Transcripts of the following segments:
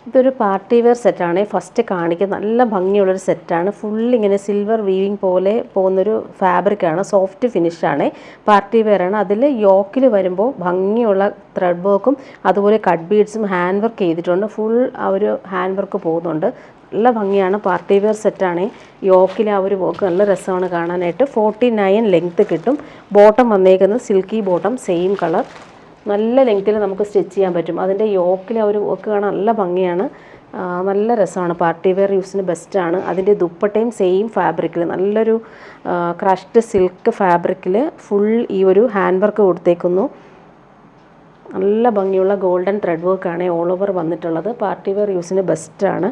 ഇതൊരു party wear സെറ്റാണ്. First കാണിക്കുന്ന നല്ല ഭംഗിയുള്ളൊരു സെറ്റാണ്. ഫുള്ളിങ്ങനെ സിൽവർ വീവിങ് പോലെ പോകുന്നൊരു ഫാബ്രിക്കാണ്. സോഫ്റ്റ് ഫിനിഷാണ്. പാർട്ടി വെയറാണ്. അതിൽ യോക്കിൽ വരുമ്പോൾ ഭംഗിയുള്ള ത്രെഡ് വർക്കും അതുപോലെ കട്ട് ബീഡ്സും ഹാൻഡ് വർക്ക് ചെയ്തിട്ടുണ്ട്. ഫുൾ ആ ഒരു ഹാൻഡ് വർക്ക് പോകുന്നുണ്ട്. നല്ല ഭംഗിയാണ്. പാർട്ടി വെയർ സെറ്റാണ്. യോക്കിൽ ആ ഒരു വർക്ക് നല്ല രസമാണ് കാണാനായിട്ട്. 49 ലെങ്ത്ത് കിട്ടും. ബോട്ടം വന്നേക്കുന്നത് സിൽക്കി ബോട്ടം, സെയിം കളർ. നല്ല ലെങ്ത്തിൽ നമുക്ക് സ്റ്റിച്ച് ചെയ്യാൻ പറ്റും. അതിൻ്റെ യോക്കിൽ ആ ഒരു വർക്ക് കാണാൻ നല്ല ഭംഗിയാണ്. നല്ല രസമാണ്. പാർട്ടി വെയർ യൂസിന് ബെസ്റ്റാണ്. അതിൻ്റെ ദുപ്പട്ടയും സെയിം ഫാബ്രിക്കിൽ നല്ലൊരു ക്രഷ്ഡ് സിൽക്ക് ഫാബ്രിക്കിൽ ഫുൾ ഈ ഒരു ഹാൻഡ് വർക്ക് കൊടുത്തേക്കുന്നു. നല്ല ഭംഗിയുള്ള ഗോൾഡൻ ത്രെഡ് വർക്കാണ് ഓൾ ഓവർ വന്നിട്ടുള്ളത്. പാർട്ടി വെയർ യൂസിന് ബെസ്റ്റാണ്.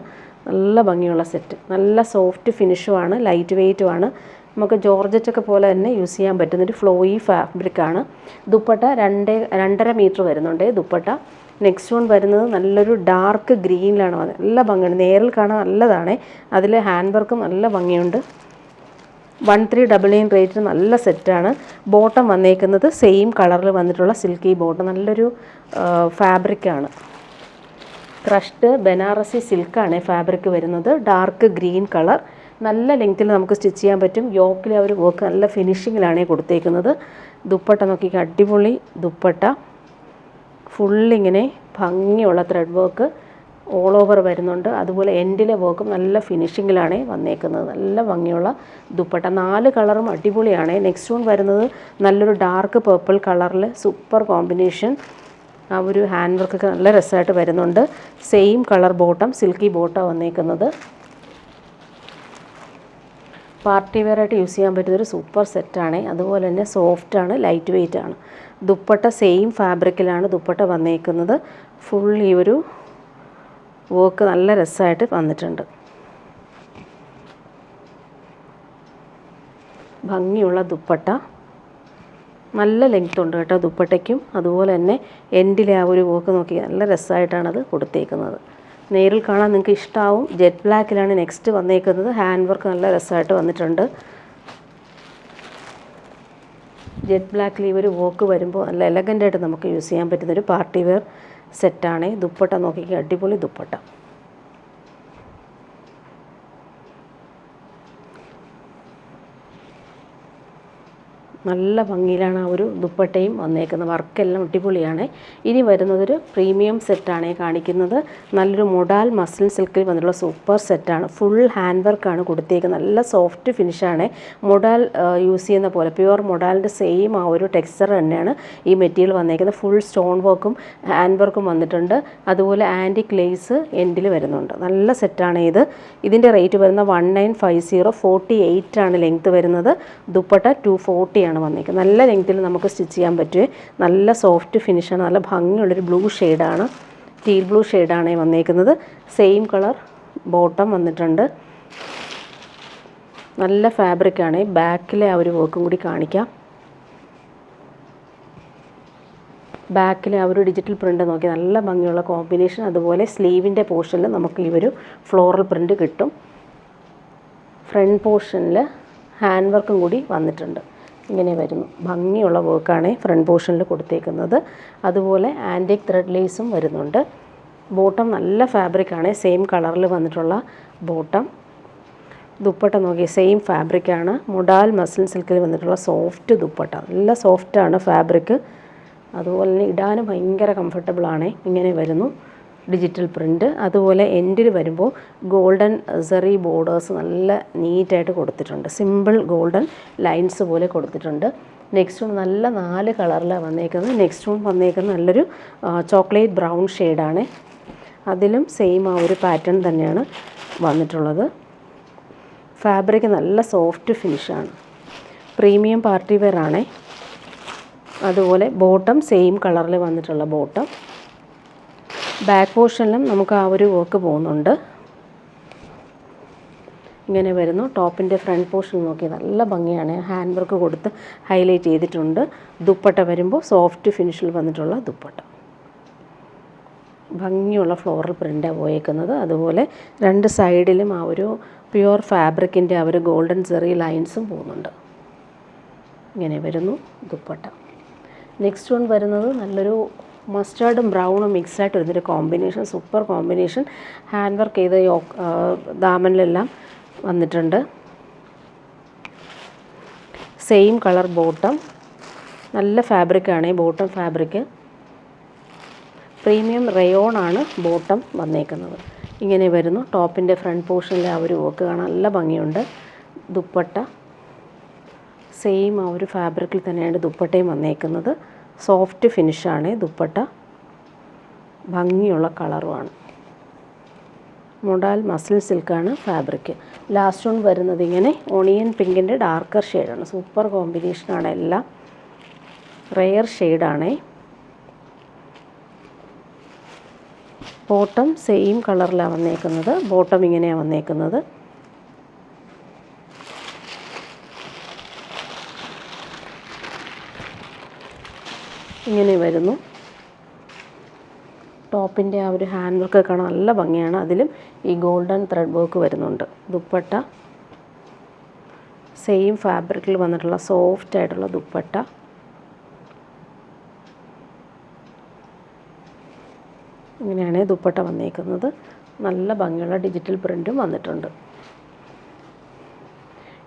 നല്ല ഭംഗിയുള്ള സെറ്റ്. നല്ല സോഫ്റ്റ് ഫിനിഷുമാണ്, ലൈറ്റ് വെയ്റ്റുമാണ്. നമുക്ക് ജോർജറ്റൊക്കെ പോലെ തന്നെ യൂസ് ചെയ്യാൻ പറ്റുന്നൊരു ഫ്ലോയി ഫാബ്രിക്കാണ്. ദുപ്പട്ട 2.5 മീറ്റർ വരുന്നുണ്ട് ദുപ്പട്ട. നെക്സ്റ്റ് വൺ വരുന്നത് നല്ലൊരു ഡാർക്ക് ഗ്രീനിലാണ് വന്നത്. നല്ല ഭംഗിയുണ്ട്. നേരിൽ കാണാൻ നല്ലതാണ്. അതിൽ ഹാൻഡ് വർക്കും നല്ല ഭംഗിയുണ്ട്. 1399 റേറ്റിന് നല്ല സെറ്റാണ്. ബോട്ടം വന്നേക്കുന്നത് സെയിം കളറിൽ വന്നിട്ടുള്ള സിൽക്കി ബോട്ടം. നല്ലൊരു ഫാബ്രിക്കാണ്. ക്രഷ്ഡ് ബനാറസി സിൽക്കാണ് ഫാബ്രിക് വരുന്നത്. Dark green colour. നല്ല ലെങ്ത്തിൽ നമുക്ക് സ്റ്റിച്ച് ചെയ്യാൻ പറ്റും. യോക്കിൽ ആ ഒരു വർക്ക് നല്ല ഫിനിഷിങ്ങിലാണ് കൊടുത്തേക്കുന്നത്. ദുപ്പട്ട നോക്കിക്കുക, അടിപൊളി ദുപ്പട്ട. ഫുള്ളിങ്ങനെ ഭംഗിയുള്ള ത്രെഡ് വർക്ക് ഓൾ ഓവർ വരുന്നുണ്ട്. അതുപോലെ എൻഡിലെ വർക്കും നല്ല ഫിനിഷിങ്ങിലാണ് വന്നേക്കുന്നത്. നല്ല ഭംഗിയുള്ള ദുപ്പട്ട. 4 കളറും അടിപൊളിയാണ്. നെക്സ്റ്റ് വൺ വരുന്നത് നല്ലൊരു ഡാർക്ക് പർപ്പിൾ കളറിൽ സൂപ്പർ കോമ്പിനേഷൻ. ആ ഒരു ഹാൻഡ് വർക്കൊക്കെ നല്ല രസമായിട്ട് വരുന്നുണ്ട്. Same colour bottom, silky bottom വന്നേക്കുന്നത്. പാർട്ടി വെയറായിട്ട് യൂസ് ചെയ്യാൻ പറ്റുന്നൊരു സൂപ്പർ സെറ്റാണ്. അതുപോലെ തന്നെ സോഫ്റ്റാണ്, ലൈറ്റ് വെയ്റ്റ് ആണ്. ദുപ്പട്ട സെയിം ഫാബ്രിക്കിലാണ് ദുപ്പട്ട വന്നേക്കുന്നത്. ഫുൾ ഈ ഒരു വർക്ക് നല്ല രസമായിട്ട് വന്നിട്ടുണ്ട്. ഭംഗിയുള്ള ദുപ്പട്ട. നല്ല ലെങ്ത് ഉണ്ട് കേട്ടോ ദുപ്പട്ടയ്ക്കും. അതുപോലെ തന്നെ എൻഡിലെ ആ ഒരു വർക്ക് നോക്കി നല്ല രസമായിട്ടാണത് കൊടുത്തേക്കുന്നത്. നേരിൽ കാണാൻ നിങ്ങൾക്ക് ഇഷ്ടമാവും. ജെറ്റ് ബ്ലാക്കിലാണ് നെക്സ്റ്റ് വന്നേക്കുന്നത്. ഹാൻഡ് വർക്ക് നല്ല രസമായിട്ട് വന്നിട്ടുണ്ട്. ജെറ്റ് ബ്ലാക്കിൽ ഈ ഒരു വർക്ക് വരുമ്പോൾ നല്ല എലഗൻ്റായിട്ട് നമുക്ക് യൂസ് ചെയ്യാൻ പറ്റുന്നൊരു പാർട്ടി വെയർ സെറ്റാണ്. ദുപ്പട്ട നോക്കിക്കുക, അടിപൊളി ദുപ്പട്ട. നല്ല ഭംഗിയിലാണ് ആ ഒരു ദുപ്പട്ടയും വന്നേക്കുന്നത്. വർക്കെല്ലാം അടിപൊളിയാണ്. ഇനി വരുന്നതൊരു പ്രീമിയം സെറ്റാണ് കാണിക്കുന്നത്. നല്ലൊരു മൊഡാൽ മസ്ലിൻ സിൽക്കിൽ വന്നിട്ടുള്ള സൂപ്പർ സെറ്റാണ്. ഫുൾ ഹാൻഡ് വർക്കാണ് കൊടുത്തേക്കുന്നത്. നല്ല സോഫ്റ്റ് ഫിനിഷാണ്. മൊഡാൽ യൂസ് ചെയ്യുന്ന പോലെ പ്യുവർ മൊഡാലിൻ്റെ സെയിം ആ ഒരു ടെക്സ്ചർ തന്നെയാണ് ഈ മെറ്റീരിയൽ വന്നേക്കുന്നത്. ഫുൾ സ്റ്റോൺ വർക്കും ഹാൻഡ് വർക്കും വന്നിട്ടുണ്ട്. അതുപോലെ ആൻറ്റിക് ലേസ് എൻഡിൽ വരുന്നുണ്ട്. നല്ല സെറ്റാണ് ഇത്. ഇതിൻ്റെ റേറ്റ് വരുന്ന 1950. 48 ആണ് ലെങ്ത്ത് വരുന്നത്. ദുപ്പട്ട 240 ആണ് വന്നേക്കുന്നത്. നല്ല ലെങ്ത്തിൽ നമുക്ക് സ്റ്റിച്ച് ചെയ്യാൻ പറ്റുമേ. നല്ല സോഫ്റ്റ് ഫിനിഷാണ്. നല്ല ഭംഗിയുള്ളൊരു ബ്ലൂ ഷെയ്ഡാണ്, ടീൽ ബ്ലൂ ഷെയ്ഡാണ് വന്നേക്കുന്നത്. സെയിം കളർ ബോട്ടം വന്നിട്ടുണ്ട്. നല്ല ഫാബ്രിക്കാണ്. ബാക്കിലെ ആ ഒരു വർക്കും കൂടി കാണിക്കാം. ബാക്കിലെ ആ ഒരു ഡിജിറ്റൽ പ്രിൻ്റ് നോക്കി നല്ല ഭംഗിയുള്ള കോമ്പിനേഷൻ. അതുപോലെ സ്ലീവിൻ്റെ പോർഷനിൽ നമുക്ക് ഈ ഒരു ഫ്ലോറൽ പ്രിൻ്റ് കിട്ടും. ഫ്രണ്ട് പോർഷനിൽ ഹാൻഡ് വർക്കും കൂടി വന്നിട്ടുണ്ട്. ഇങ്ങനെ വരുന്നു. ഭംഗിയുള്ള വർക്കാണ് ഫ്രണ്ട് പോർഷനിൽ കൊടുത്തേക്കുന്നത്. അതുപോലെ ആൻറ്റിക് ത്രെഡ് ലേസും വരുന്നുണ്ട്. ബോട്ടം നല്ല ഫാബ്രിക്കാണ്. സെയിം കളറിൽ വന്നിട്ടുള്ള ബോട്ടം. ദുപ്പട്ട നോക്കി സെയിം ഫാബ്രിക്കാണ്. മൊഡാൽ മസ്ലിൻ സിൽക്കിൽ വന്നിട്ടുള്ള സോഫ്റ്റ് ദുപ്പട്ട. നല്ല സോഫ്റ്റാണ് ഫാബ്രിക്ക്. അതുപോലെ തന്നെ ഇടാനും ഭയങ്കര കംഫർട്ടബിളാണ്. ഇങ്ങനെ വരുന്നു ഡിജിറ്റൽ പ്രിൻ്റ്. അതുപോലെ എൻഡിൽ വരുമ്പോൾ ഗോൾഡൻ സെറി ബോർഡേഴ്സ് നല്ല നീറ്റായിട്ട് കൊടുത്തിട്ടുണ്ട്. സിമ്പിൾ ഗോൾഡൻ ലൈൻസ് പോലെ കൊടുത്തിട്ടുണ്ട്. നെക്സ്റ്റ് വൺ നല്ല 4 കളറിലാണ് വന്നേക്കുന്നത്. നെക്സ്റ്റ് വൺ വന്നേക്കുന്നത് നല്ലൊരു ചോക്ലേറ്റ് ബ്രൗൺ ഷെയ്ഡാണ്. അതിലും സെയിം ആ ഒരു പാറ്റേൺ തന്നെയാണ് വന്നിട്ടുള്ളത്. ഫാബ്രിക് നല്ല സോഫ്റ്റ് ഫിനിഷാണ്. പ്രീമിയം പാർട്ടി വെയർ ആണ്. അതുപോലെ ബോട്ടം സെയിം കളറിൽ വന്നിട്ടുള്ള ബോട്ടം. ബാക്ക് പോർഷനിലും നമുക്ക് ആ ഒരു വർക്ക് പോകുന്നുണ്ട്. ഇങ്ങനെ വരുന്നു. ടോപ്പിൻ്റെ ഫ്രണ്ട് പോർഷൻ നോക്കി നല്ല ഭംഗിയാണ്. ഹാൻഡ് വർക്ക് കൊടുത്ത് ഹൈലൈറ്റ് ചെയ്തിട്ടുണ്ട്. ദുപ്പട്ട വരുമ്പോൾ സോഫ്റ്റ് ഫിനിഷിൽ വന്നിട്ടുള്ള ദുപ്പട്ട. ഭംഗിയുള്ള ഫ്ലോറൽ പ്രിൻ്റാണ് പോയേക്കുന്നത്. അതുപോലെ 2 സൈഡിലും ആ ഒരു പ്യുവർ ഫാബ്രിക്കിൻ്റെ ആ ഒരു ഗോൾഡൻ സെറി ലൈൻസും പോകുന്നുണ്ട്. ഇങ്ങനെ വരുന്നു ദുപ്പട്ട. നെക്സ്റ്റ് വൺ വരുന്നത് നല്ലൊരു മസ്റ്റാർഡും ബ്രൗണും മിക്സായിട്ട് വരുന്നൊരു combination, super combination. Hand work ചെയ്ത് ദാമനിലെല്ലാം വന്നിട്ടുണ്ട്. സെയിം കളർ ബോട്ടം, നല്ല ഫാബ്രിക്കാണ് ഈ ബോട്ടം ഫാബ്രിക്ക്. പ്രീമിയം റയോൺ ആണ് ബോട്ടം വന്നേക്കുന്നത്. ഇങ്ങനെ വരുന്നു. ടോപ്പിൻ്റെ ഫ്രണ്ട് പോർഷനിൽ ആ ഒരു വർക്ക് കാണാൻ നല്ല ഭംഗിയുണ്ട്. ദുപ്പട്ട സെയിം ആ ഒരു ഫാബ്രിക്കിൽ തന്നെയാണ് ദുപ്പട്ടയും വന്നേക്കുന്നത്. സോഫ്റ്റ് ഫിനിഷാണ് ദുപ്പട്ട, ഭംഗിയുള്ള കളറുമാണ്. മൊഡാൽ മസിൽ സിൽക്കാണ് ഫാബ്രിക്. ലാസ്റ്റ് വൺ വരുന്നത് ഇങ്ങനെ ഓണിയൻ പിങ്കിൻ്റെ ഡാർക്കർ ഷെയ്ഡാണ്. സൂപ്പർ കോമ്പിനേഷനാണ്, എല്ലാം റെയർ ഷെയ്ഡാണേ. ബോട്ടം സെയിം കളറിലാണ് വന്നേക്കുന്നത്. ബോട്ടം ഇങ്ങനെയാണ് വന്നേക്കുന്നത്. ഇങ്ങനെ വരുന്നു. ടോപ്പിൻ്റെ ആ ഒരു ഹാൻഡ് വർക്ക് കാണാൻ നല്ല ഭംഗിയാണ്. അതിലും ഈ ഗോൾഡൻ ത്രെഡ് വർക്ക് വരുന്നുണ്ട്. ദുപ്പട്ട സെയിം ഫാബ്രിക്കിൽ വന്നിട്ടുള്ള സോഫ്റ്റ് ആയിട്ടുള്ള ദുപ്പട്ട. ഇങ്ങനെയാണ് ദുപ്പട്ട വന്നേക്കുന്നത്. നല്ല ഭംഗിയുള്ള ഡിജിറ്റൽ പ്രിൻറ്റും വന്നിട്ടുണ്ട്.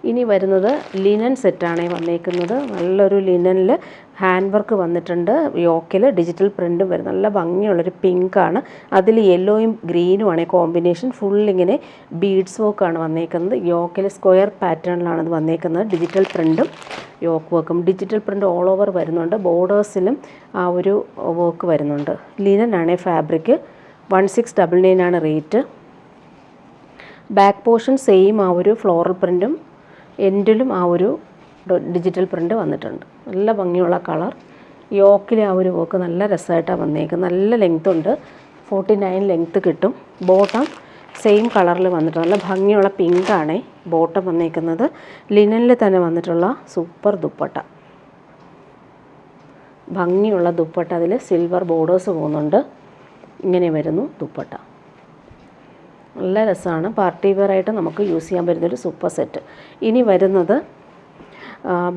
ഇനി വരുന്നത് ലിനൻ സെറ്റാണ് വന്നേക്കുന്നത്. നല്ലൊരു ലിനനിൽ ഹാൻഡ് വർക്ക് വന്നിട്ടുണ്ട്. യോക്കിൽ ഡിജിറ്റൽ പ്രിൻറ്റും വരും. നല്ല ഭംഗിയുള്ളൊരു പിങ്കാണ്, അതിൽ യെല്ലോയും ഗ്രീനുമാണ് കോമ്പിനേഷൻ. ഫുള്ളിങ്ങനെ ബീഡ്സ് വർക്കാണ് വന്നേക്കുന്നത്. യോക്കിൽ സ്ക്വയർ പാറ്റേണിലാണ് ഇത് വന്നേക്കുന്നത്. ഡിജിറ്റൽ പ്രിൻറ്റും യോക്ക് വർക്കും. ഡിജിറ്റൽ പ്രിൻ്റ് ഓൾ ഓവർ വരുന്നുണ്ട്. ബോർഡേഴ്സിലും ആ ഒരു വർക്ക് വരുന്നുണ്ട്. ലിനനാണ് ഫാബ്രിക്. 1699 ആണ് റേറ്റ്. ബാക്ക് പോർഷൻ സെയിം ആ ഒരു ഫ്ലോറൽ പ്രിൻറ്റും എൻഡിലും ആ ഒരു ഡിജിറ്റൽ പ്രിൻ്റ് വന്നിട്ടുണ്ട്. നല്ല ഭംഗിയുള്ള കളർ. യോക്കിലെ ആ ഒരു വർക്ക് നല്ല രസമായിട്ടാണ് വന്നേക്കുന്നത്. നല്ല ലെങ്ത് ഉണ്ട്, 49 ലെങ്ത്ത് കിട്ടും. ബോട്ടം സെയിം കളറിൽ വന്നിട്ടുണ്ട്. നല്ല ഭംഗിയുള്ള പിങ്കാണ് ബോട്ടം വന്നേക്കുന്നത്. ലിനനിൽ തന്നെ വന്നിട്ടുള്ള സൂപ്പർ ദുപ്പട്ട, ഭംഗിയുള്ള ദുപ്പട്ട. അതിൽ സിൽവർ ബോർഡേഴ്സ് പോകുന്നുണ്ട്. ഇങ്ങനെ വരുന്നു ദുപ്പട്ട. നല്ല രസമാണ്. പാർട്ടി വെയർ ആയിട്ട് നമുക്ക് യൂസ് ചെയ്യാൻ പറ്റുന്നൊരു സൂപ്പർ സെറ്റ്. ഇനി വരുന്നത്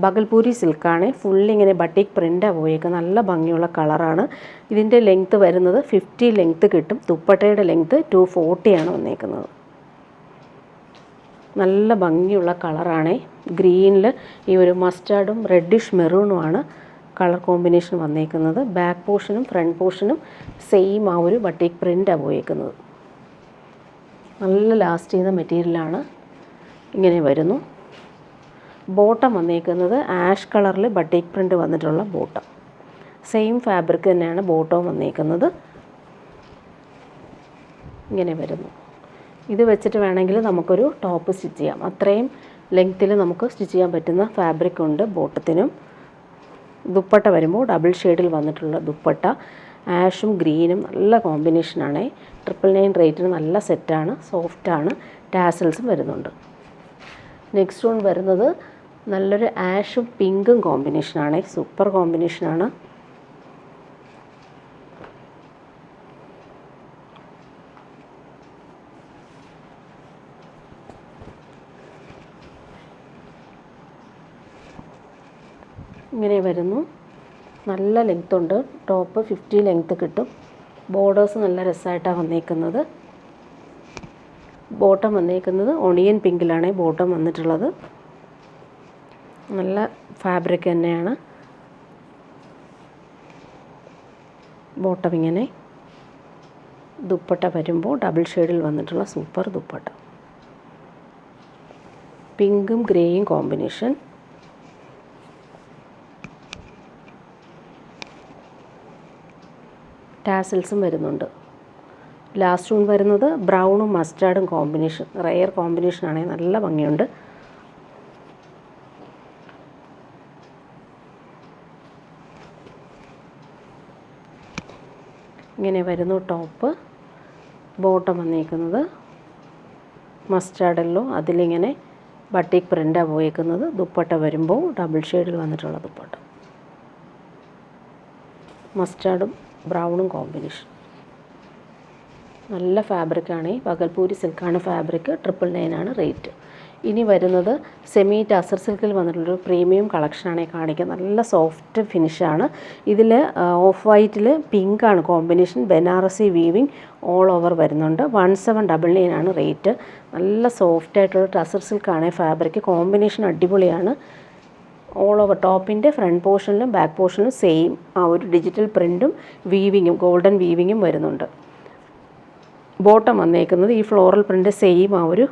ബഗൽപൂരി സിൽക്കാണ്. ഫുള്ളിങ്ങനെ ബട്ടിക് പ്രിൻ്റാണ് പോയേക്കുന്നത്. നല്ല ഭംഗിയുള്ള കളറാണ്. ഇതിൻ്റെ ലെങ്ത്ത് വരുന്നത് 50 ലെങ്ത്ത് കിട്ടും. ദുപ്പട്ടയുടെ ലെങ്ത്ത് 240 ആണ് വന്നേക്കുന്നത്. നല്ല ഭംഗിയുള്ള കളറാണ്. ഗ്രീനിൽ ഈ ഒരു മസ്റ്റാർഡും റെഡിഷ് മെറൂണുമാണ് കളർ കോമ്പിനേഷൻ വന്നേക്കുന്നത്. ബാക്ക് പോർഷനും ഫ്രണ്ട് പോർഷനും സെയിം ആ ഒരു ബട്ടിക് പ്രിൻ്റാണ് പോയേക്കുന്നത്. നല്ല ലാസ്റ്റ് ചെയ്ത മെറ്റീരിയലാണ്. ഇങ്ങനെ വരുന്നു. ബോട്ടം വന്നേക്കുന്നത് ആഷ് കളറിൽ ബട്ടിക് പ്രിൻ്റ് വന്നിട്ടുള്ള ബോട്ടം. സെയിം ഫാബ്രിക് തന്നെയാണ് ബോട്ടവും വന്നേക്കുന്നത്. ഇങ്ങനെ വരുന്നു. ഇത് വെച്ചിട്ട് വേണമെങ്കിൽ നമുക്കൊരു ടോപ്പ് സ്റ്റിച്ച് ചെയ്യാം. അത്രയും ലെങ്ത്തിൽ നമുക്ക് സ്റ്റിച്ച് ചെയ്യാൻ പറ്റുന്ന ഫാബ്രിക് ഉണ്ട് ബോട്ടത്തിനും. ദുപ്പട്ട വരുമ്പോൾ ഡബിൾ ഷെയ്ഡിൽ വന്നിട്ടുള്ള ദുപ്പട്ട. ആഷും ഗ്രീനും നല്ല കോമ്പിനേഷനാണ്. 999 റേറ്റിന് നല്ല സെറ്റാണ്, സോഫ്റ്റാണ്. ടാസൽസും വരുന്നുണ്ട്. നെക്സ്റ്റ് വൺ വരുന്നത് നല്ലൊരു ആഷും പിങ്കും കോമ്പിനേഷനാണ്. സൂപ്പർ കോമ്പിനേഷനാണ്. ഇങ്ങനെ വരുന്നു. നല്ല ലെങ്ത് ഉണ്ട്. ടോപ്പ് 50 ലെങ്ത്ത് കിട്ടും. ബോർഡേഴ്സ് നല്ല രസമായിട്ടാണ് വന്നേക്കുന്നത്. ബോട്ടം വന്നേക്കുന്നത് ഒണിയൻ പിങ്കിലാണ് ബോട്ടം വന്നിട്ടുള്ളത്. നല്ല ഫാബ്രിക് തന്നെയാണ്. ബോട്ടം ഇങ്ങനെ. ദുപ്പട്ട വരുമ്പോൾ ഡബിൾ ഷെയ്ഡിൽ വന്നിട്ടുള്ള സൂപ്പർ ദുപ്പട്ട. പിങ്കും ഗ്രേയും കോമ്പിനേഷൻ. ടാസൽസും വരുന്നുണ്ട്. ലാസ്റ്റ് വൺ വരുന്നത് ബ്രൗണും മസ്റ്റാർഡും കോമ്പിനേഷൻ. റെയർ കോമ്പിനേഷനാണ്, നല്ല ഭംഗിയുണ്ട്. ഇങ്ങനെ വരുന്നു ടോപ്പ്. ബോട്ടം വന്നേക്കുന്നത് മസ്റ്റാർഡ് യെല്ലോ, അതിലിങ്ങനെ ബട്ടിക് പ്രിൻ്റാണ് പോയേക്കുന്നത്. ദുപ്പട്ട വരുമ്പോൾ ഡബിൾ ഷെയ്ഡിൽ വന്നിട്ടുള്ള ദുപ്പട്ട. മസ്റ്റാർഡും ബ്രൗണും കോമ്പിനേഷൻ. നല്ല ഫാബ്രിക്കാണ്. ബഗൽപൂരി സിൽക്കാണ് ഫാബ്രിക്. 999 ആണ് റേറ്റ്. ഇനി വരുന്നത് സെമി ടസർ സിൽക്കിൽ വന്നിട്ടുള്ളൊരു പ്രീമിയം കളക്ഷനാണ് കാണിക്കുന്നത്. നല്ല സോഫ്റ്റ് ഫിനിഷാണ്. ഇതിൽ ഓഫ് വൈറ്റിൽ പിങ്കാണ് combination. Banarasi weaving all over വരുന്നുണ്ട്. 1799 ആണ് റേറ്റ്. നല്ല സോഫ്റ്റ് ആയിട്ടുള്ള ടസർ സിൽക്കാണ് ഫാബ്രിക്. കോമ്പിനേഷൻ അടിപൊളിയാണ്. ഓൾ ഓവർ ടോപ്പിൻ്റെ ഫ്രണ്ട് പോർഷനിലും ബാക്ക് പോർഷനിലും സെയിം ആ ഒരു ഡിജിറ്റൽ പ്രിൻറ്റും വീവിങ്ങും ഗോൾഡൻ വീവിങ്ങും വരുന്നുണ്ട്. ബോട്ടം വന്നേക്കുന്നത് ഈ ഫ്ലോറൽ പ്രിൻ്റ് സെയിം ആ ഒരു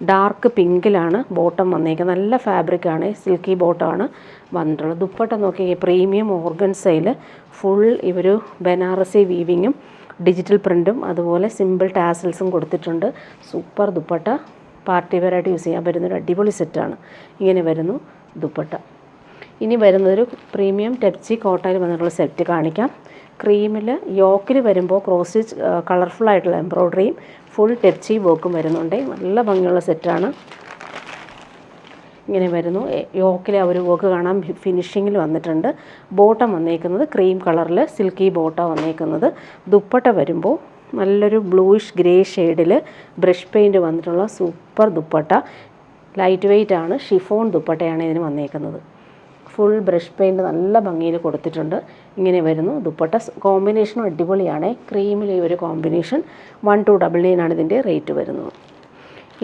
ഡാർക്ക് പിങ്കിലാണ് ബോട്ടം വന്നേക്കുന്നത്. നല്ല ഫാബ്രിക്കാണ്, സിൽക്കി ബോട്ടമാണ് വന്നിട്ടുള്ളത്. ദുപ്പട്ട നോക്കിയാൽ പ്രീമിയം ഓർഗൻസയിൽ ഫുൾ ഇവർ ബനാറസി വീവിങ്ങും ഡിജിറ്റൽ പ്രിൻറ്റും അതുപോലെ സിമ്പിൾ ടാസൽസും കൊടുത്തിട്ടുണ്ട്. സൂപ്പർ ദുപ്പട്ട, പാർട്ടി വെയറായിട്ട് യൂസ് ചെയ്യാൻ പറ്റുന്നൊരു അടിപൊളി സെറ്റാണ്. ഇങ്ങനെ വരുന്നു ദുപ്പട്ട. ഇനി വരുന്നതൊരു പ്രീമിയം ടെപ്സി കോട്ടയിൽ വന്നിട്ടുള്ള സെറ്റ് കാണിക്കാം. ക്രീമിൽ യോക്കിൽ വരുമ്പോൾ ക്രോസ് സ്റ്റിച്ച് കളർഫുൾ ആയിട്ടുള്ള എംബ്രോയ്ഡറിയും ഫുൾ ടെപ്സി വർക്കും വരുന്നുണ്ട്. നല്ല ഭംഗിയുള്ള സെറ്റാണ്. ഇങ്ങനെ വരുന്നു. യോക്കിലെ ആ ഒരു വർക്ക് കാണാൻ ഫിനിഷിങ്ങിൽ വന്നിട്ടുണ്ട്. ബോട്ടം വന്നേക്കുന്നത് ക്രീം കളറിൽ സിൽക്കി ബോട്ട വന്നേക്കുന്നത്. ദുപ്പട്ട വരുമ്പോൾ നല്ലൊരു ബ്ലൂയിഷ് ഗ്രേ ഷെയ്ഡിൽ ബ്രഷ് പെയിൻറ്റ് വന്നിട്ടുള്ള സൂപ്പർ ദുപ്പട്ട. ലൈറ്റ് വെയ്റ്റ് ആണ്. ഷിഫോൺ ദുപ്പട്ടയാണ് ഇതിന് വന്നേക്കുന്നത്. ഫുൾ ബ്രഷ് പെയിൻറ്റ് നല്ല ഭംഗിയിൽ കൊടുത്തിട്ടുണ്ട്. ഇങ്ങനെ വരുന്നു ദുപ്പട്ട. കോമ്പിനേഷനും അടിപൊളിയാണ്. ക്രീമിൽ ഈ ഒരു കോമ്പിനേഷൻ 1299 ആണ് ഇതിൻ്റെ റേറ്റ് വരുന്നത്.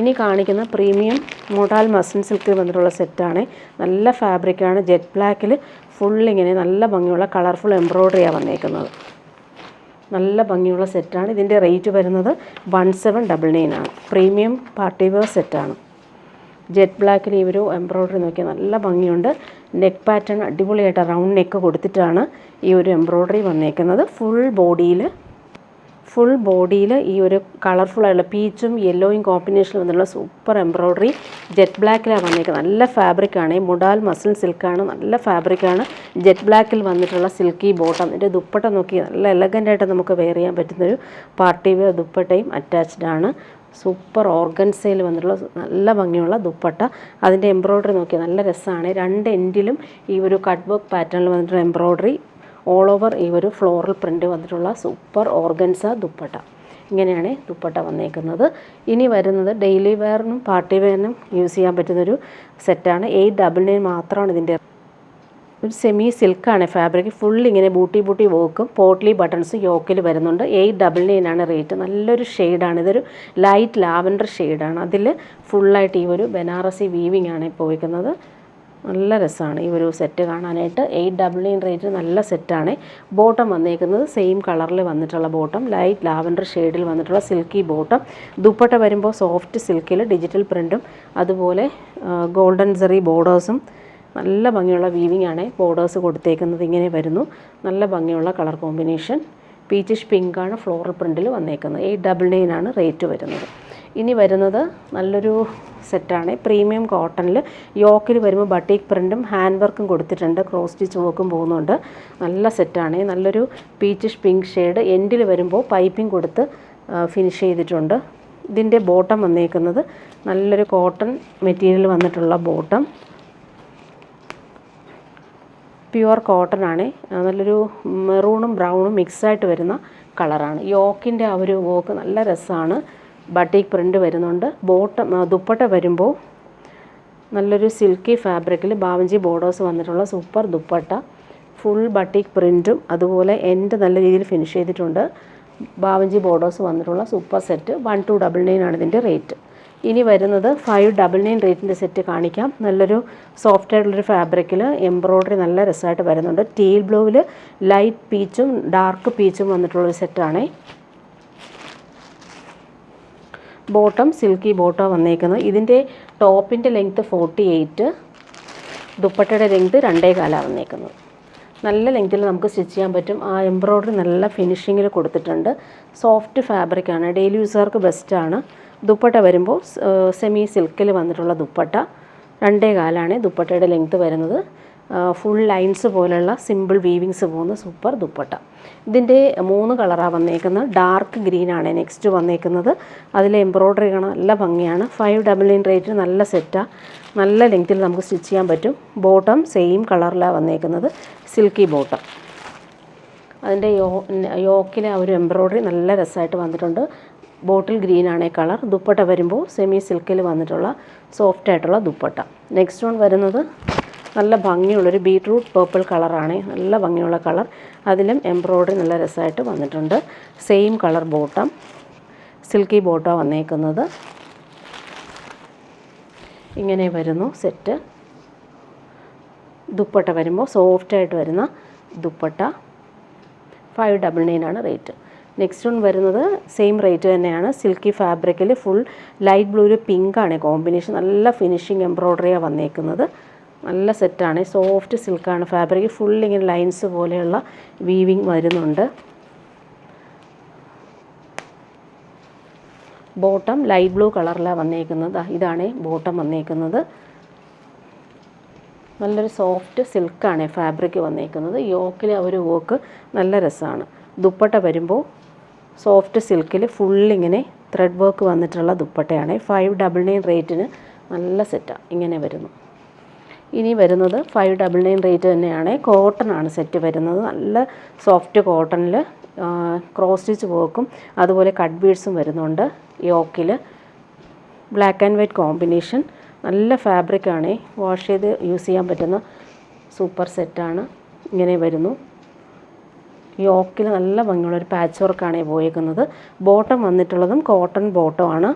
ഇനി കാണിക്കുന്ന പ്രീമിയം മോഡാൽ മസ്ലിൻ സിൽക്കിൽ വന്നിട്ടുള്ള സെറ്റാണ്. നല്ല ഫാബ്രിക്കാണ്. ജെറ്റ് ബ്ലാക്കിൽ ഫുൾ ഇങ്ങനെ നല്ല ഭംഗിയുള്ള കളർഫുൾ എംബ്രോയ്ഡറിയാണ് വന്നേക്കുന്നത്. നല്ല ഭംഗിയുള്ള സെറ്റാണ്. ഇതിൻ്റെ റേറ്റ് വരുന്നത് 1799 ആണ്. പ്രീമിയം പാർട്ടി വെയർ സെറ്റാണ്. ജെറ്റ് ബ്ലാക്കിൽ ഈ ഒരു എംബ്രോയ്ഡറി നോക്കിയാൽ നല്ല ഭംഗിയുണ്ട്. നെക്ക് പാറ്റേൺ അടിപൊളിയായിട്ട് റൗണ്ട് നെക്ക് കൊടുത്തിട്ടാണ് ഈ ഒരു എംബ്രോയ്ഡറി വന്നേക്കുന്നത്. ഫുൾ ബോഡിയിൽ ഈ ഒരു കളർഫുള്ളായുള്ള പീച്ചും യെല്ലോയും കോമ്പിനേഷനിൽ വന്നിട്ടുള്ള സൂപ്പർ എംബ്രോയ്ഡറി ജെറ്റ് ബ്ലാക്കിലാണ് വന്നേക്കുന്നത്. നല്ല ഫാബ്രിക്കാണ്. മുഡാൽ മസ്ലിൻ സിൽക്കാണ്. നല്ല ഫാബ്രിക്കാണ്. ജെറ്റ് ബ്ലാക്കിൽ വന്നിട്ടുള്ള സിൽക്കി ബോട്ടം. ഇതിൻ്റെ ദുപ്പട്ട നോക്കി നല്ല എലഗൻ്റായിട്ട് നമുക്ക് വെയർ ചെയ്യാൻ പറ്റുന്നൊരു പാർട്ടി വെയർ ദുപ്പട്ടയും അറ്റാച്ച്ഡ് ആണ്. സൂപ്പർ ഓർഗൻസയിൽ വന്നിട്ടുള്ള നല്ല ഭംഗിയുള്ള ദുപ്പട്ട. അതിൻ്റെ എംബ്രോയ്ഡറി നോക്കിയാൽ നല്ല രസമാണ്. രണ്ട് എൻഡിലും ഈ ഒരു കട്ട് വർക്ക് പാറ്റേണിൽ വന്നിട്ടുള്ള എംബ്രോയ്ഡറി ഓൾ ഓവർ ഈ ഒരു ഫ്ലോറൽ പ്രിൻ്റ് വന്നിട്ടുള്ള സൂപ്പർ ഓർഗൻസ ദുപ്പട്ട. ഇങ്ങനെയാണ് ദുപ്പട്ട വന്നേക്കുന്നത്. ഇനി വരുന്നത് ഡെയിലി വെയറിനും പാർട്ടി വെയറിനും യൂസ് ചെയ്യാൻ പറ്റുന്നൊരു സെറ്റാണ്. 899 മാത്രമാണ് ഇതിൻ്റെ. ഒരു സെമി സിൽക്കാണ് ഫാബ്രിക്. ഫുൾ ഇങ്ങനെ ബൂട്ടി വർക്കും പോട്ട്ലി ബട്ടൺസ് യോക്കിൽ വരുന്നുണ്ട്. 899 ആണ് റേറ്റ്. നല്ലൊരു ഷെയ്ഡാണ്. ഇതൊരു ലൈറ്റ് ലാവൻഡർ ഷെയ്ഡാണ്. അതിൽ ഫുള്ളായിട്ട് ഈ ഒരു ബനാറസി വീവിങ് ആണ് പോയിരിക്കുന്നത്. നല്ല രസമാണ് ഈ ഒരു സെറ്റ് കാണാനായിട്ട്. 899 റേറ്റ് നല്ല സെറ്റാണ്. ബോട്ടം വന്നേക്കുന്നത് സെയിം കളറിൽ വന്നിട്ടുള്ള ബോട്ടം, ലൈറ്റ് ലാവൻഡർ ഷെയ്ഡിൽ വന്നിട്ടുള്ള സിൽക്കി ബോട്ടം. ദുപ്പട്ട വരുമ്പോൾ സോഫ്റ്റ് സിൽക്കിൽ ഡിജിറ്റൽ പ്രിൻറ്റും അതുപോലെ ഗോൾഡൻ സെറി ബോർഡേഴ്സും നല്ല ഭംഗിയുള്ള വീവിങ് ആണ് ബോർഡേഴ്സ് കൊടുത്തേക്കുന്നത്. ഇങ്ങനെ വരുന്നു. നല്ല ഭംഗിയുള്ള കളർ കോമ്പിനേഷൻ. പീച്ചിഷ് പിങ്കാണ് ഫ്ലോറൽ പ്രിൻറ്റിൽ വന്നേക്കുന്നത്. 899 ആണ് റേറ്റ് വരുന്നത്. ഇനി വരുന്നത് നല്ലൊരു സെറ്റാണ്. പ്രീമിയം കോട്ടണിൽ യോക്കിൽ വരുമ്പോൾ ബട്ടീക്ക് പ്രിൻറ്റും ഹാൻഡ് വർക്കും കൊടുത്തിട്ടുണ്ട്. ക്രോസ് സ്റ്റിച്ച് വർക്കും പോകുന്നുണ്ട്. നല്ല സെറ്റാണ്. നല്ലൊരു പീച്ചിഷ് പിങ്ക് ഷെയ്ഡ്. എൻഡിൽ വരുമ്പോൾ പൈപ്പിംഗ് കൊടുത്ത് ഫിനിഷ് ചെയ്തിട്ടുണ്ട്. ഇതിൻ്റെ ബോട്ടം വന്നേക്കുന്നത് നല്ലൊരു കോട്ടൺ മെറ്റീരിയൽ വന്നിട്ടുള്ള ബോട്ടം. പ്യുവർ കോട്ടൺ ആണ്. നല്ലൊരു മെറൂണും ബ്രൗണും മിക്സായിട്ട് വരുന്ന കളറാണ്. യോക്കിൻ്റെ ആ ഒരു വർക്ക് നല്ല രസമാണ്. ബട്ടീക്ക് പ്രിൻ്റ് വരുന്നുണ്ട്. ദുപ്പട്ട വരുമ്പോൾ നല്ലൊരു സിൽക്കി ഫാബ്രിക്കിൽ ബാവഞ്ചി ബോർഡേഴ്സ് വന്നിട്ടുള്ള സൂപ്പർ ദുപ്പട്ട. ഫുൾ ബട്ടീക്ക് പ്രിൻറ്റും അതുപോലെ എൻഡ് നല്ല രീതിയിൽ ഫിനിഷ് ചെയ്തിട്ടുണ്ട്. ബാവഞ്ചി ബോർഡേഴ്സ് വന്നിട്ടുള്ള സൂപ്പർ സെറ്റ്. 1299 ആണ് ഇതിൻ്റെ റേറ്റ്. ഇനി വരുന്നത് 599 റേറ്റിൻ്റെ സെറ്റ് കാണിക്കാം. നല്ലൊരു സോഫ്റ്റ് ആയിട്ടുള്ളൊരു ഫാബ്രിക്കിൽ എംബ്രോയ്ഡറി നല്ല രസമായിട്ട് വരുന്നുണ്ട്. ടീൽ ബ്ലൂവിൽ ലൈറ്റ് പീച്ചും ഡാർക്ക് പീച്ചും വന്നിട്ടുള്ളൊരു സെറ്റാണ്. ബോട്ടം സിൽക്കി ബോട്ടം വന്നേക്കുന്നത്. ഇതിൻ്റെ ടോപ്പിൻ്റെ ലെങ്ത്ത് 48, ദുപ്പട്ടയുടെ ലെങ്ത്ത് 2.25 വന്നേക്കുന്നത്. നല്ല ലെങ്ത്തിൽ നമുക്ക് സ്റ്റിച്ച് ചെയ്യാൻ പറ്റും. ആ എംബ്രോയ്ഡറി നല്ല ഫിനിഷിങ്ങിൽ കൊടുത്തിട്ടുണ്ട്. സോഫ്റ്റ് ഫാബ്രിക്കാണ്. ഡെയിലി യൂസർക്ക് ബെസ്റ്റാണ്. ദുപ്പട്ട വരുമ്പോൾ സെമി സിൽക്കിൽ വന്നിട്ടുള്ള ദുപ്പട്ട. 2.25 ദുപ്പട്ടയുടെ ലെങ്ത്ത് വരുന്നത്. ഫുൾ ലൈൻസ് പോലുള്ള സിമ്പിൾ വീവിങ്സ് പോകുന്ന സൂപ്പർ ദുപ്പട്ട. ഇതിൻ്റെ 3 കളറാണ് വന്നേക്കുന്നത്. ഡാർക്ക് ഗ്രീനാണ് നെക്സ്റ്റ് വന്നേക്കുന്നത്. അതിൽ എംബ്രോയ്ഡറി കാണാൻ നല്ല ഭംഗിയാണ്. 599 റേറ്റ് നല്ല സെറ്റാണ്. നല്ല ലെങ്ത്തിൽ നമുക്ക് സ്റ്റിച്ച് ചെയ്യാൻ പറ്റും. ബോട്ടം സെയിം കളറിലാണ് വന്നേക്കുന്നത്. Silky bottom. അതിൻ്റെ യോക്കിലെ ആ ഒരു എംബ്രോയ്ഡറി നല്ല രസമായിട്ട് വന്നിട്ടുണ്ട്. ബോട്ടിൽ ഗ്രീനാണ് കളർ. ദുപ്പട്ട വരുമ്പോൾ സെമി സിൽക്കിൽ വന്നിട്ടുള്ള സോഫ്റ്റ് ആയിട്ടുള്ള ദുപ്പട്ട. നെക്സ്റ്റ് വൺ വരുന്നത് നല്ല ഭംഗിയുള്ളൊരു ബീട്രൂട്ട് പേർപ്പിൾ കളറാണ്. നല്ല ഭംഗിയുള്ള കളർ. അതിലും എംബ്രോയ്ഡറി നല്ല രസമായിട്ട് വന്നിട്ടുണ്ട്. Same colour bottom, silky bottom വന്നേക്കുന്നത്. ഇങ്ങനെ വരുന്നു സെറ്റ്. ദുപ്പട്ട വരുമ്പോൾ സോഫ്റ്റായിട്ട് വരുന്ന ദുപ്പട്ട. 599 ആണ് റേറ്റ്. നെക്സ്റ്റ് വൺ വരുന്നത് സെയിം റേറ്റ് തന്നെയാണ്. സിൽക്കി ഫാബ്രിക്കിൽ ഫുൾ ലൈറ്റ് ബ്ലൂവിൽ പിങ്കാണ് കോമ്പിനേഷൻ. നല്ല ഫിനിഷിങ് എംബ്രോയ്ഡറിയാണ് വന്നേക്കുന്നത്. നല്ല സെറ്റാണ്. സോഫ്റ്റ് സിൽക്കാണ് ഫാബ്രിക്. ഫുൾ ഇങ്ങനെ ലൈൻസ് പോലെയുള്ള വീവിങ് വരുന്നുണ്ട്. ബോട്ടം ലൈറ്റ് ബ്ലൂ കളറിലാണ് വന്നേക്കുന്നത്. ഇതാണ് ബോട്ടം വന്നേക്കുന്നത്. നല്ലൊരു സോഫ്റ്റ് സിൽക്കാണ് ഫാബ്രിക് വന്നേക്കുന്നത്. യോക്കിൽ ഒരു വർക്ക് നല്ല രസമാണ്. ദുപ്പട്ട വരുമ്പോൾ സോഫ്റ്റ് സിൽക്കിൽ ഫുള്ളിങ്ങനെ ത്രെഡ് വർക്ക് വന്നിട്ടുള്ള ദുപ്പട്ടയാണ്. 599 റേറ്റിന് നല്ല സെറ്റാണ്. ഇങ്ങനെ വരുന്നു. ഇനി വരുന്നത് 599 റേറ്റ് തന്നെയാണ്. കോട്ടൺ ആണ് സെറ്റ് വരുന്നത്. നല്ല സോഫ്റ്റ് കോട്ടണിൽ ക്രോസ് സ്റ്റിച്ച് വർക്കും അതുപോലെ കട്ട് ബീഡ്സും വരുന്നുണ്ട്. യോക്കിൽ ബ്ലാക്ക് ആൻഡ് വൈറ്റ് കോമ്പിനേഷൻ. നല്ല ഫാബ്രിക്കാണ്. വാഷ് ചെയ്ത് യൂസ് ചെയ്യാൻ പറ്റുന്ന സൂപ്പർ സെറ്റാണ്. ഇങ്ങനെ വരുന്നു. യോക്കിൽ നല്ല ഭംഗിയുള്ളൊരു പാച്ച് വർക്കാണ് പോയേക്കുന്നത്. Bottom വന്നിട്ടുള്ളതും cotton ബോട്ടമാണ്.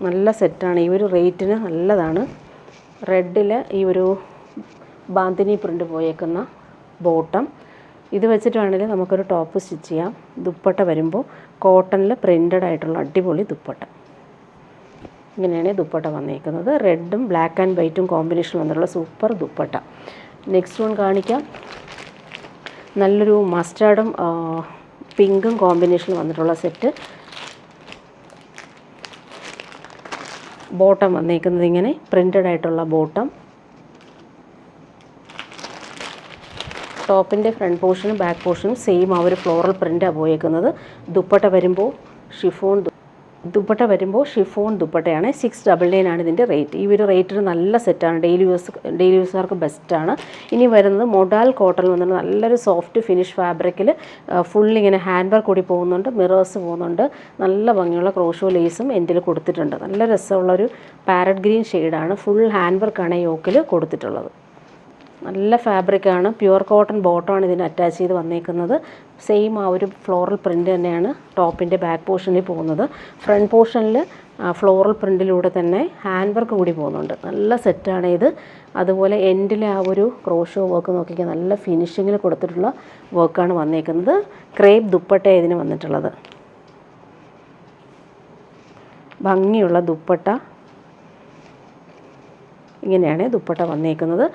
നല്ല സെറ്റാണ്. ഈ ഒരു റേറ്റിന് നല്ലതാണ്. റെഡിൽ ഈ ഒരു ബാന്തിനി പ്രിൻ്റ് പോയേക്കുന്ന ബോട്ടം. ഇത് വെച്ചിട്ട് വേണമെങ്കിൽ നമുക്കൊരു ടോപ്പ് സ്റ്റിച്ച് ചെയ്യാം. ദുപ്പട്ട വരുമ്പോൾ കോട്ടണിൽ പ്രിൻ്റഡ് ആയിട്ടുള്ള അടിപൊളി ദുപ്പട്ട. ഇങ്ങനെയാണ് ദുപ്പട്ട വന്നേക്കുന്നത്. റെഡും ബ്ലാക്ക് ആൻഡ് വൈറ്റും കോമ്പിനേഷൻ വന്നിട്ടുള്ള സൂപ്പർ ദുപ്പട്ട. നെക്സ്റ്റ് വൺ കാണിക്കാം. നല്ലൊരു മസ്റ്റാർഡും പിങ്കും കോമ്പിനേഷനിൽ വന്നിട്ടുള്ള സെറ്റ്. ബോട്ടം വന്നേക്കുന്നത് ഇങ്ങനെ പ്രിൻ്റഡ് ആയിട്ടുള്ള ബോട്ടം. ടോപ്പിൻ്റെ ഫ്രണ്ട് പോർഷനും ബാക്ക് പോർഷനും സെയിം ആ ഒരു ഫ്ലോറൽ പ്രിൻ്റാണ് പോയേക്കുന്നത്. ദുപ്പട്ട വരുമ്പോൾ ഷിഫോൺ ദുപ്പട്ടയാണ്. 699 ആണ് ഇതിൻ്റെ റേറ്റ്. ഈ ഒരു റേറ്റിന് നല്ല സെറ്റാണ്. ഡെയിലി യൂസുകാർക്ക് ബെസ്റ്റാണ്. ഇനി വരുന്നത് മൊഡാൽ കോട്ടൺ വന്നിട്ട് നല്ലൊരു സോഫ്റ്റ് ഫിനിഷ് ഫാബ്രിക്കിൽ ഫുള്ളിങ്ങനെ ഹാൻഡ് വർക്ക് കൂടി പോകുന്നുണ്ട്. മിറേഴ്സ് പോകുന്നുണ്ട്. നല്ല ഭംഗിയുള്ള ക്രോഷോ ലേസും എൻഡിൽ കൊടുത്തിട്ടുണ്ട്. നല്ല രസമുള്ളൊരു പാരറ്റ് ഗ്രീൻ ഷെയ്ഡാണ്. ഫുൾ ഹാൻഡ് വർക്കാണ് യോക്കിൽ കൊടുത്തിട്ടുള്ളത്. നല്ല ഫാബ്രിക്കാണ്. പ്യുവർ കോട്ടൺ ബോട്ടമാണ് ഇതിന് അറ്റാച്ച് ചെയ്ത് വന്നേക്കുന്നത്. സെയിം ആ ഒരു ഫ്ലോറൽ പ്രിൻ്റ് തന്നെയാണ് ടോപ്പിൻ്റെ ബാക്ക് പോർഷനിൽ പോകുന്നത്. ഫ്രണ്ട് പോർഷനിൽ ഫ്ലോറൽ പ്രിൻ്റിലൂടെ തന്നെ ഹാൻഡ് വർക്ക് കൂടി പോകുന്നുണ്ട്. നല്ല സെറ്റാണ് ഇത്. അതുപോലെ എൻഡിലെ ആ ഒരു ക്രോഷോ വർക്ക് നോക്കിക്കാൻ നല്ല ഫിനിഷിങ്ങിൽ കൊടുത്തിട്ടുള്ള വർക്കാണ് വന്നേക്കുന്നത്. ക്രേപ്പ് ദുപ്പട്ട ഇതിന് വന്നിട്ടുള്ളത്. ഭംഗിയുള്ള ദുപ്പട്ട. ഇങ്ങനെയാണ് ദുപ്പട്ട വന്നേക്കുന്നത്.